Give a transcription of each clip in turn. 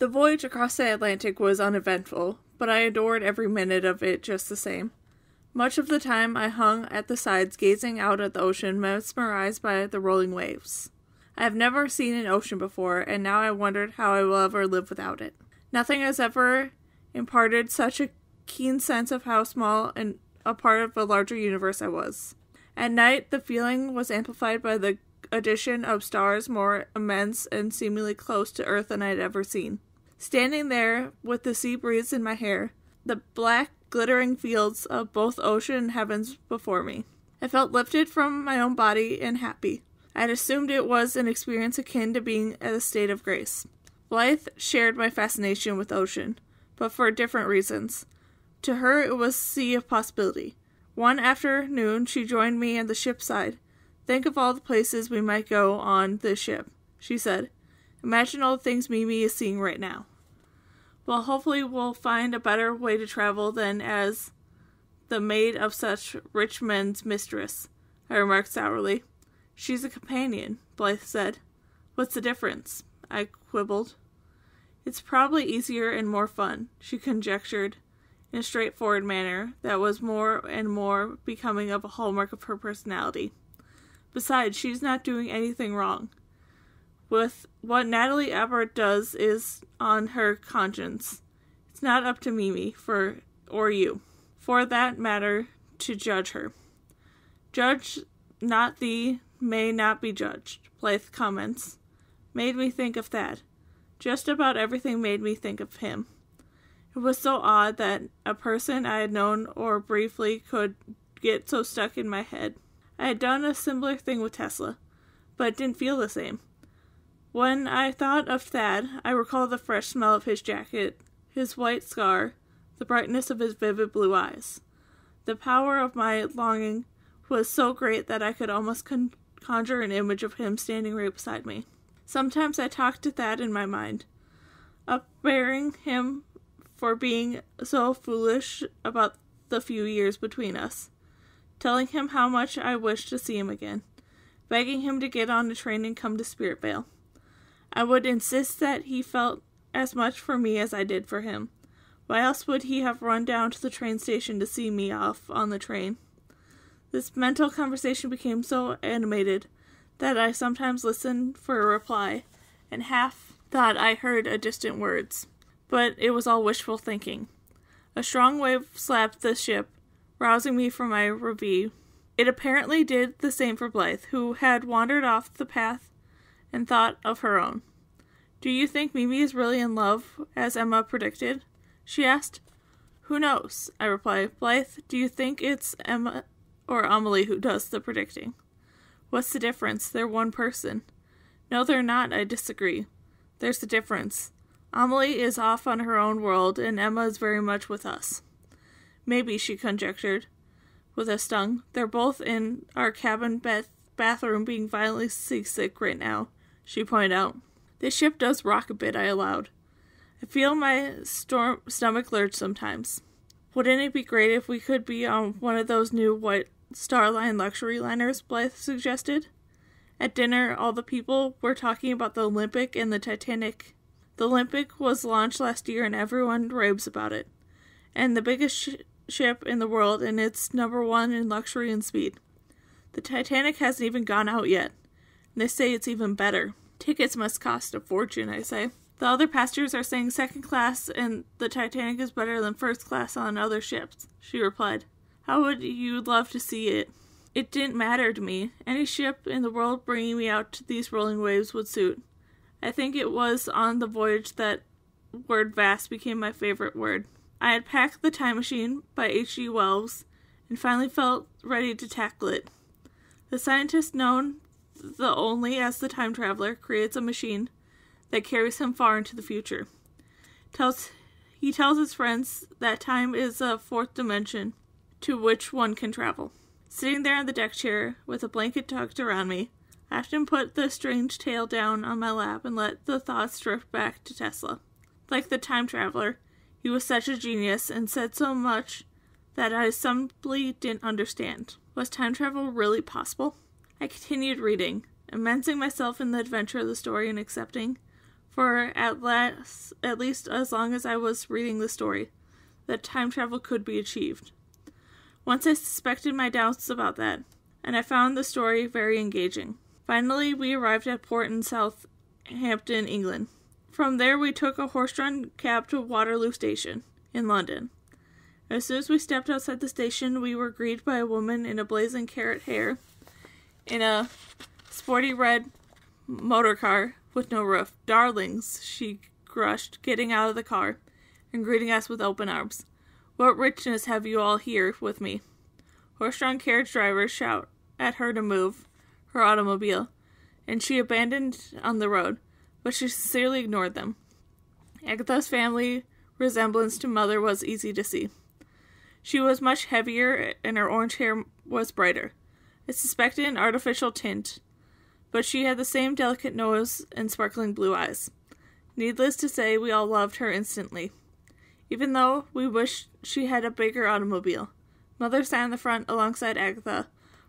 The voyage across the Atlantic was uneventful, but I adored every minute of it just the same. Much of the time I hung at the sides gazing out at the ocean, mesmerized by the rolling waves. I have never seen an ocean before, and now I wondered how I will ever live without it. Nothing has ever imparted such a keen sense of how small and a part of a larger universe I was. At night, the feeling was amplified by the addition of stars more immense and seemingly close to Earth than I had ever seen. Standing there, with the sea breeze in my hair, the black glittering fields of both ocean and heavens before me, I felt lifted from my own body and happy. I had assumed it was an experience akin to being at a state of grace. Blythe shared my fascination with ocean, but for different reasons. To her, it was a sea of possibility. One afternoon, she joined me at the ship's side. "Think of all the places we might go on this ship," she said. "Imagine all the things Mimi is seeing right now." "Well, hopefully we'll find a better way to travel than as the maid of such rich men's mistress," I remarked sourly. "She's a companion," Blythe said. "What's the difference?" I quibbled. "It's probably easier and more fun," she conjectured, in a straightforward manner that was more and more becoming of a hallmark of her personality. "Besides, she's not doing anything wrong. With what Natalie Abbott does is on her conscience. It's not up to Mimi, or you, for that matter, to judge her. Judge not thee may not be judged," Blythe comments. Made me think of Thad. Just about everything made me think of him. It was so odd that a person I had known or briefly could get so stuck in my head. I had done a similar thing with Tesla, but it didn't feel the same. When I thought of Thad, I recalled the fresh smell of his jacket, his white scar, the brightness of his vivid blue eyes. The power of my longing was so great that I could almost conjure an image of him standing right beside me. Sometimes I talked to Thad in my mind, upbearing him for being so foolish about the few years between us, telling him how much I wished to see him again, begging him to get on the train and come to Spiritvale. I would insist that he felt as much for me as I did for him. Why else would he have run down to the train station to see me off on the train? This mental conversation became so animated that I sometimes listened for a reply and half thought I heard a distant words. But it was all wishful thinking. A strong wave slapped the ship, rousing me from my reverie. It apparently did the same for Blythe, who had wandered off the path and thought of her own. "Do you think Mimi is really in love, as Emma predicted?" she asked. "Who knows?" I replied. "Blythe, do you think it's Emma or Amelie who does the predicting?" "What's the difference? They're one person." "No, they're not. I disagree. There's the difference. Amelie is off on her own world, and Emma is very much with us." "Maybe," she conjectured, with a stung. "They're both in our cabin bathroom being violently seasick right now," she pointed out. "This ship does rock a bit," I allowed. "I feel my stomach lurch sometimes." "Wouldn't it be great if we could be on one of those new white Star Line luxury liners?" Blythe suggested. At dinner, all the people were talking about the Olympic and the Titanic. The Olympic was launched last year and everyone raves about it. And the biggest ship in the world, and it's #1 in luxury and speed. The Titanic hasn't even gone out yet, and they say it's even better. Tickets must cost a fortune, I say. The other passengers are saying second class and the Titanic is better than first class on other ships, she replied. How would you love to see it? It didn't matter to me. Any ship in the world bringing me out to these rolling waves would suit. I think it was on the voyage that word vast became my favorite word. I had packed The Time Machine by H.G. Wells and finally felt ready to tackle it. The scientist known only as the time traveler creates a machine that carries him far into the future. He tells his friends that time is a fourth dimension to which one can travel. Sitting there on the deck chair with a blanket tucked around me, I often put the strange tale down on my lap and let the thoughts drift back to Tesla. Like the time traveler, he was such a genius and said so much that I simply didn't understand. Was time travel really possible? I continued reading, immersing myself in the adventure of the story and accepting, for at least as long as I was reading the story, that time travel could be achieved. Once I suspected my doubts about that, and I found the story very engaging. Finally, we arrived at port in Southampton, England. From there, we took a horse-drawn cab to Waterloo Station, in London. As soon as we stepped outside the station, we were greeted by a woman in a blazing carrot hair, in a sporty red motor car with no roof. "Darlings," she crushed, getting out of the car and greeting us with open arms. "What richness have you all here with me?" Horse-drawn carriage drivers shout at her to move her automobile, and she abandoned on the road, but she sincerely ignored them. Agatha's family resemblance to Mother was easy to see. She was much heavier, and her orange hair was brighter. I suspected an artificial tint, but she had the same delicate nose and sparkling blue eyes. Needless to say, we all loved her instantly, even though we wished she had a bigger automobile. Mother sat in the front alongside Agatha,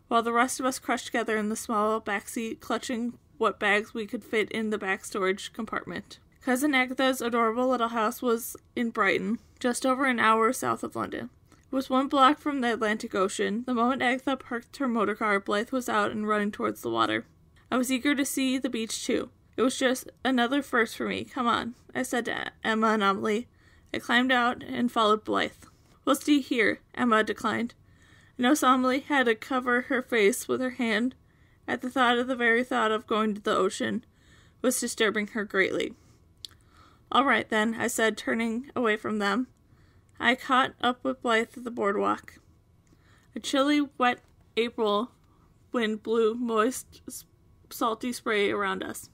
while the rest of us crushed together in the small back seat, clutching what bags we could fit in the back storage compartment. Cousin Agatha's adorable little house was in Brighton, just over an hour south of London. It was 1 block from the Atlantic Ocean. The moment Agatha parked her motor car, Blythe was out and running towards the water. I was eager to see the beach, too. It was just another first for me. "Come on," I said to Emma and Amelie. I climbed out and followed Blythe. "We'll stay here," Emma declined. I noticed Amelie had to cover her face with her hand at the very thought of going to the ocean was disturbing her greatly. "All right, then," I said, turning away from them. I caught up with Blythe at the boardwalk. A chilly, wet April wind blew moist, salty spray around us.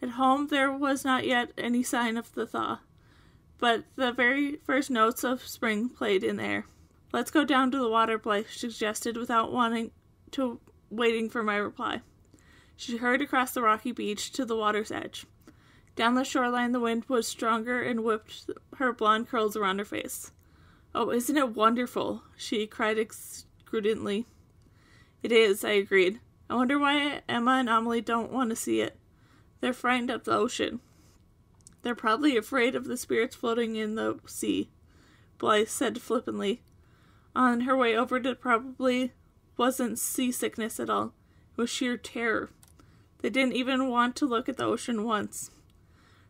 At home there was not yet any sign of the thaw, but the very first notes of spring played in the air. "Let's go down to the water," Blythe suggested without waiting for my reply. She hurried across the rocky beach to the water's edge. Down the shoreline the wind was stronger and whipped her blonde curls around her face. "Oh, isn't it wonderful?" she cried exuberantly. "It is," I agreed. "I wonder why Emma and Amelie don't want to see it. They're frightened of the ocean." "They're probably afraid of the spirits floating in the sea," Blythe said flippantly. On her way over, it probably wasn't seasickness at all. It was sheer terror. They didn't even want to look at the ocean once.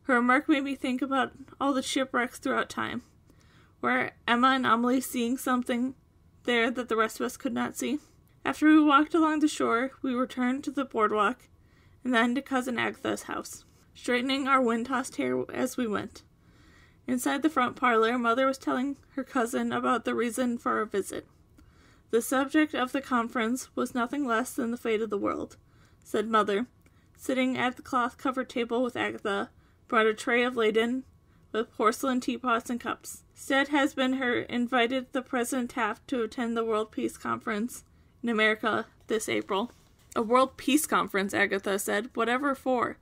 Her remark made me think about all the shipwrecks throughout time. Were Emma and Amelie seeing something there that the rest of us could not see? After we walked along the shore, we returned to the boardwalk and then to Cousin Agatha's house, straightening our wind-tossed hair as we went. Inside the front parlor, Mother was telling her cousin about the reason for our visit. "The subject of the conference was nothing less than the fate of the world," said Mother, sitting at the cloth-covered table with Agatha, brought a tray of laden with porcelain teapots and cups. Stead has been invited the President Taft to attend the World Peace Conference in America this April. "A World Peace Conference," Agatha said. "Whatever for?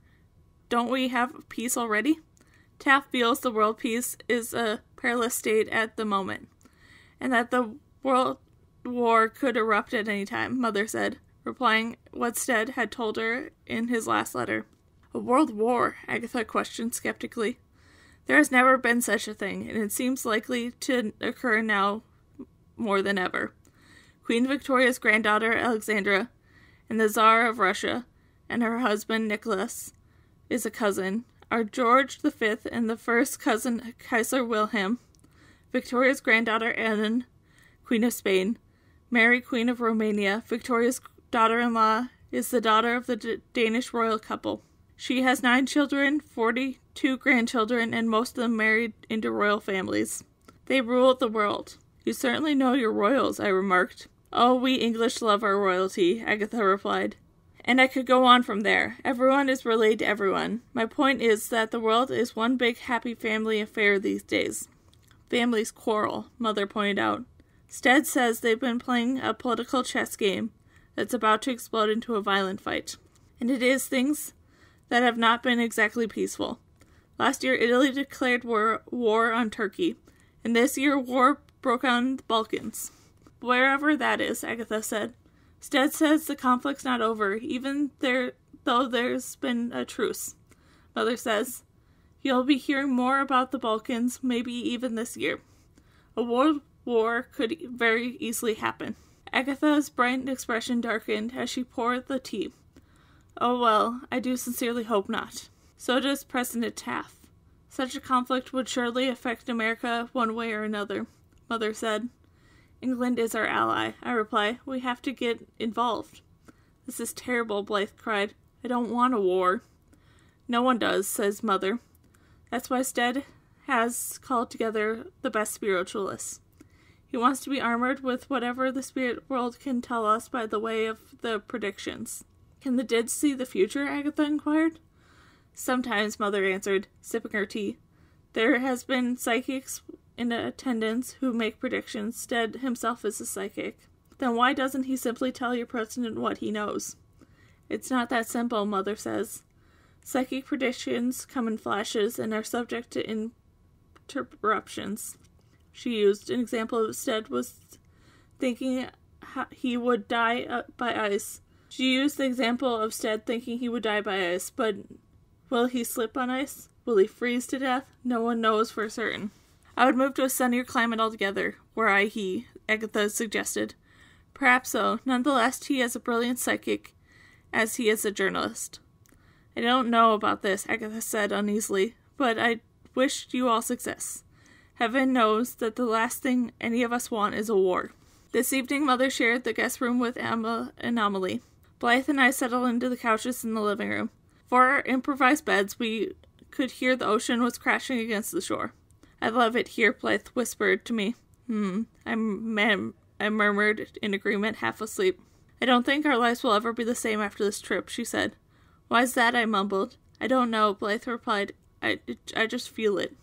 Don't we have peace already?" "Taft feels the world peace is a perilous state at the moment, and that the world war could erupt at any time," Mother said, replying what Stead had told her in his last letter. "A world war?" Agatha questioned skeptically. "There has never been such a thing, and it seems likely to occur now more than ever. Queen Victoria's granddaughter, Alexandra, and the Tsar of Russia, and her husband, Nicholas, is a cousin, are George V and the first cousin, Kaiser Wilhelm, Victoria's granddaughter, Anne, Queen of Spain, Mary, Queen of Romania. Victoria's daughter-in-law is the daughter of the Danish royal couple. She has 9 children, 42 grandchildren, and most of them married into royal families. They rule the world." "You certainly know your royals," I remarked. "Oh, we English love our royalty," Agatha replied. And I could go on from there. Everyone is related to everyone. My point is that the world is one big happy family affair these days. "Families quarrel," Mother pointed out. "Stead says they've been playing a political chess game that's about to explode into a violent fight. And it is things that have not been exactly peaceful. Last year, Italy declared war on Turkey, and this year war broke out in the Balkans." "Wherever that is," Agatha said. "Stead says the conflict's not over, even though there's been a truce. Mother says, You'll be hearing more about the Balkans, maybe even this year. A world war could very easily happen. Agatha's bright expression darkened as she poured the tea. Oh well, I do sincerely hope not. So does President Taft. Such a conflict would surely affect America one way or another, Mother said. England is our ally, I reply. We have to get involved. This is terrible, Blythe cried. I don't want a war. No one does, says Mother. That's why Stead has called together the best spiritualists. He wants to be armored with whatever the spirit world can tell us by the way of the predictions. Can the dead see the future? Agatha inquired. Sometimes, Mother answered, sipping her tea. There has been psychics in attendance who make predictions. Stead himself is a psychic. Then why doesn't he simply tell your president what he knows? It's not that simple, Mother says. Psychic predictions come in flashes and are subject to interruptions. She used an example of Stead was thinking he would die by ice. She used the example of Stead thinking he would die by ice, but will he slip on ice? Will he freeze to death? No one knows for certain. I would move to a sunnier climate altogether, were he, Agatha suggested. Perhaps so. Nonetheless, he is a brilliant psychic, as he is a journalist. I don't know about this, Agatha said uneasily, but I wish you all success. Heaven knows that the last thing any of us want is a war. This evening, Mother shared the guest room with Emma and Amelie. Blythe and I settled into the couches in the living room. For our improvised beds, we could hear the ocean was crashing against the shore. I love it here, Blythe whispered to me. I murmured in agreement, half asleep. I don't think our lives will ever be the same after this trip, she said. Why's that? I mumbled. I don't know, Blythe replied. I just feel it.